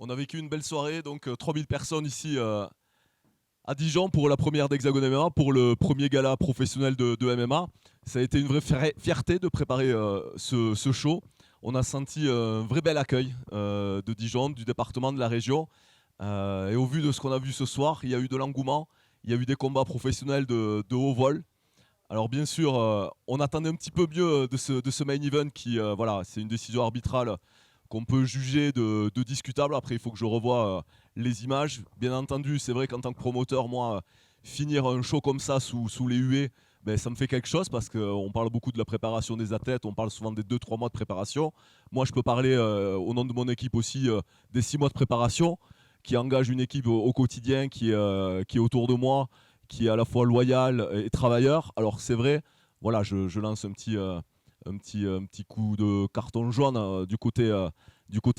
On a vécu une belle soirée, donc 3000 personnes ici à Dijon pour la première d'Hexagone MMA, pour le premier gala professionnel de MMA. Ça a été une vraie fierté de préparer ce show. On a senti un vrai bel accueil de Dijon, du département, de la région. Et au vu de ce qu'on a vu ce soir, il y a eu de l'engouement, il y a eu des combats professionnels de haut vol. Alors bien sûr, on attendait un petit peu mieux de ce main event qui, voilà, c'est une décision arbitrale qu'on peut juger de discutable. Après, il faut que je revoie les images. Bien entendu, c'est vrai qu'en tant que promoteur, moi, finir un show comme ça sous les huées, ben, ça me fait quelque chose parce qu'on parle beaucoup de la préparation des athlètes, on parle souvent des 2-3 mois de préparation. Moi, je peux parler au nom de mon équipe aussi des 6 mois de préparation qui engage une équipe au quotidien qui est autour de moi, qui est à la fois loyal et travailleur. Alors c'est vrai, voilà, je lance un petit coup de carton jaune du côté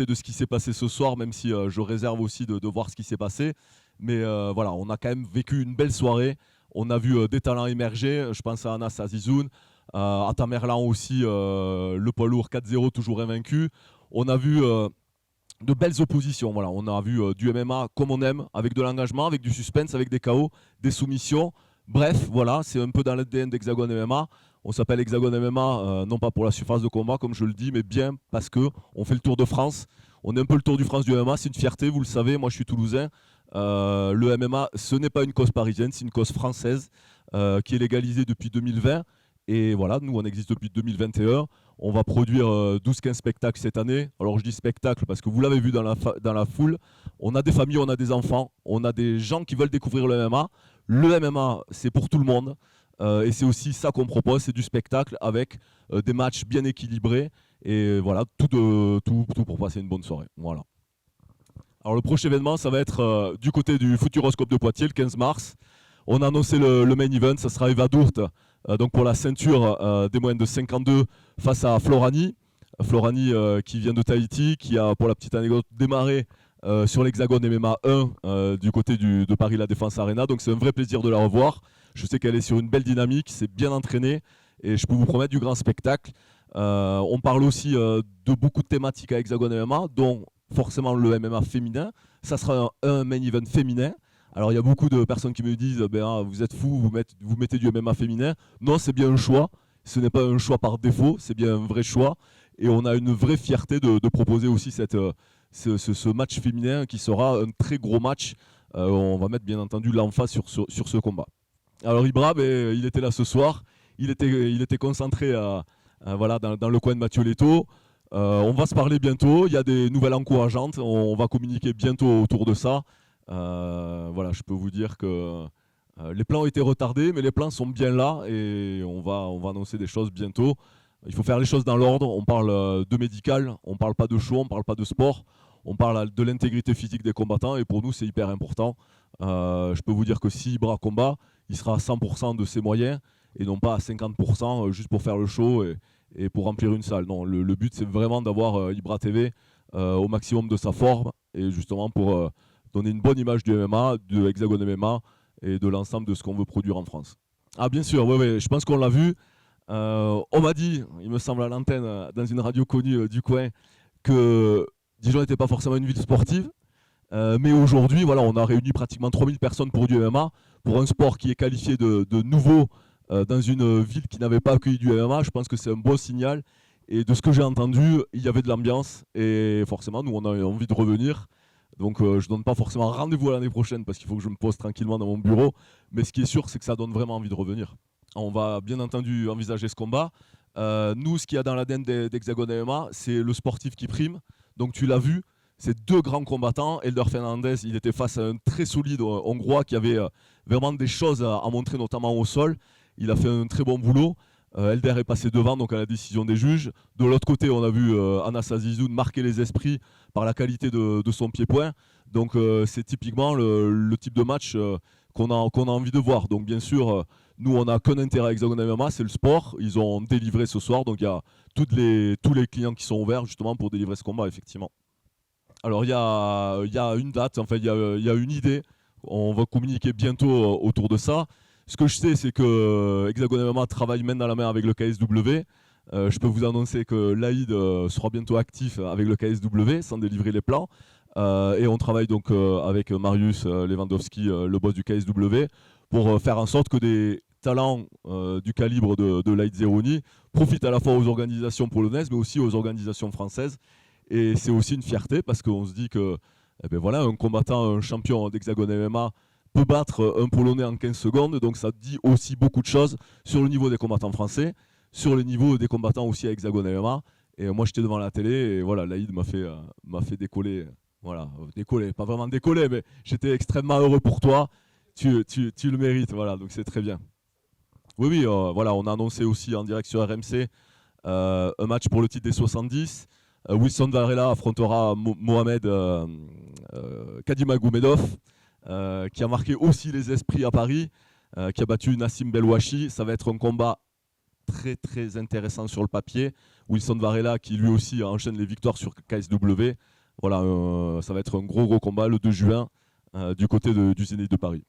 de ce qui s'est passé ce soir, même si je réserve aussi de voir ce qui s'est passé. Mais voilà, on a quand même vécu une belle soirée. On a vu des talents émerger. Je pense à Anas Azizoun, à Tamerlan aussi, le poids lourd 4-0, toujours invaincu. On a vu de belles oppositions. Voilà, on a vu du MMA comme on aime, avec de l'engagement, avec du suspense, avec des KO, des soumissions. Bref, voilà, c'est un peu dans l'ADN d'Hexagone MMA. On s'appelle Hexagone MMA, non pas pour la surface de combat, comme je le dis, mais bien parce qu'on fait le Tour de France. On est un peu le Tour du France du MMA, c'est une fierté, vous le savez, moi je suis toulousain. Le MMA, ce n'est pas une cause parisienne, c'est une cause française qui est légalisée depuis 2020. Et voilà, nous on existe depuis 2021. On va produire 12-15 spectacles cette année. Alors je dis spectacle parce que vous l'avez vu dans la foule. On a des familles, on a des enfants, on a des gens qui veulent découvrir le MMA. Le MMA, c'est pour tout le monde. Et c'est aussi ça qu'on propose, c'est du spectacle avec des matchs bien équilibrés. Et voilà, tout pour passer une bonne soirée. Voilà. Alors le prochain événement, ça va être du côté du Futuroscope de Poitiers, le 15 mars. On a annoncé le main event, ça sera Eva Dourte, donc pour la ceinture des moyennes de 52 face à Florani. Florani qui vient de Tahiti, qui a, pour la petite anecdote, démarré sur l'Hexagone MMA 1 du côté de Paris La Défense Arena. Donc c'est un vrai plaisir de la revoir. Je sais qu'elle est sur une belle dynamique, s'est bien entraînée et je peux vous promettre du grand spectacle. On parle aussi de beaucoup de thématiques à Hexagone MMA, dont forcément le MMA féminin. Ça sera un main event féminin. Alors il y a beaucoup de personnes qui me disent vous êtes fous, vous mettez du MMA féminin. Non, c'est bien un choix. Ce n'est pas un choix par défaut, c'est bien un vrai choix. Et on a une vraie fierté de proposer aussi ce match féminin qui sera un très gros match. On va mettre bien entendu l'emphase sur ce combat. Alors Ibra, il était là ce soir. Il était concentré voilà, dans le coin de Mathieu Leto. On va se parler bientôt. Il y a des nouvelles encourageantes. On va communiquer bientôt autour de ça. Voilà, je peux vous dire que les plans ont été retardés, mais les plans sont bien là et on va annoncer des choses bientôt. Il faut faire les choses dans l'ordre. On parle de médical, on ne parle pas de show, on ne parle pas de sport. On parle de l'intégrité physique des combattants et pour nous, c'est hyper important. Je peux vous dire que si Ibra combat, il sera à 100% de ses moyens et non pas à 50% juste pour faire le show et pour remplir une salle. Non, le but, c'est vraiment d'avoir Ibra TV au maximum de sa forme et justement pour donner une bonne image du MMA, de Hexagone MMA et de l'ensemble de ce qu'on veut produire en France. Ah bien sûr, ouais, je pense qu'on l'a vu. On m'a dit, il me semble à l'antenne, dans une radio connue du coin, que Dijon n'était pas forcément une ville sportive. Mais aujourd'hui, voilà, on a réuni pratiquement 3000 personnes pour du MMA, pour un sport qui est qualifié de nouveau dans une ville qui n'avait pas accueilli du MMA. Je pense que c'est un beau signal. Et de ce que j'ai entendu, il y avait de l'ambiance. Et forcément, nous, on a envie de revenir. Donc je ne donne pas forcément rendez-vous à l'année prochaine parce qu'il faut que je me pose tranquillement dans mon bureau. Mais ce qui est sûr, c'est que ça donne vraiment envie de revenir. On va bien entendu envisager ce combat. Nous, ce qu'il y a dans l'ADN d'Hexagone MMA, c'est le sportif qui prime. Donc tu l'as vu, ces deux grands combattants. Elder Fernandez, il était face à un très solide Hongrois qui avait vraiment des choses à montrer, notamment au sol. Il a fait un très bon boulot. Elder est passé devant donc à la décision des juges. De l'autre côté, on a vu Anas Azizoun marquer les esprits par la qualité de son pied-point. Donc c'est typiquement le type de match qu'on a envie de voir. Donc bien sûr, nous on n'a qu'un intérêt à Hexagone MMA, c'est le sport. Ils ont délivré ce soir, donc il y a tous les clients qui sont ouverts justement pour délivrer ce combat, effectivement. Alors il y a une date, enfin il y a une idée. On va communiquer bientôt autour de ça. Ce que je sais, c'est que Hexagone MMA travaille main dans la main avec le KSW. Je peux vous annoncer que l'AID sera bientôt actif avec le KSW sans délivrer les plans. Et on travaille donc avec Marius Lewandowski, le boss du KSW, pour faire en sorte que des talents du calibre de Light Zeroni profitent à la fois aux organisations polonaises, mais aussi aux organisations françaises. Et c'est aussi une fierté parce qu'on se dit que eh ben voilà, un combattant, un champion d'Hexagone MMA peut battre un Polonais en 15 secondes. Donc ça dit aussi beaucoup de choses sur le niveau des combattants français, sur le niveau des combattants aussi à Hexagone MMA. Et moi j'étais devant la télé et voilà, Laïd m'a fait décoller. Voilà, décoller, pas vraiment décoller, mais j'étais extrêmement heureux pour toi. Tu le mérites, voilà, donc c'est très bien. Oui, oui, voilà, on a annoncé aussi en direct sur RMC un match pour le titre des 70. Wilson Varela affrontera Mohamed Kadimagomedov, qui a marqué aussi les esprits à Paris, qui a battu Nassim Belwachi. Ça va être un combat très très intéressant sur le papier. Wilson Varela qui lui aussi enchaîne les victoires sur KSW. Voilà, ça va être un gros combat le 2 juin du côté du Zénith de Paris.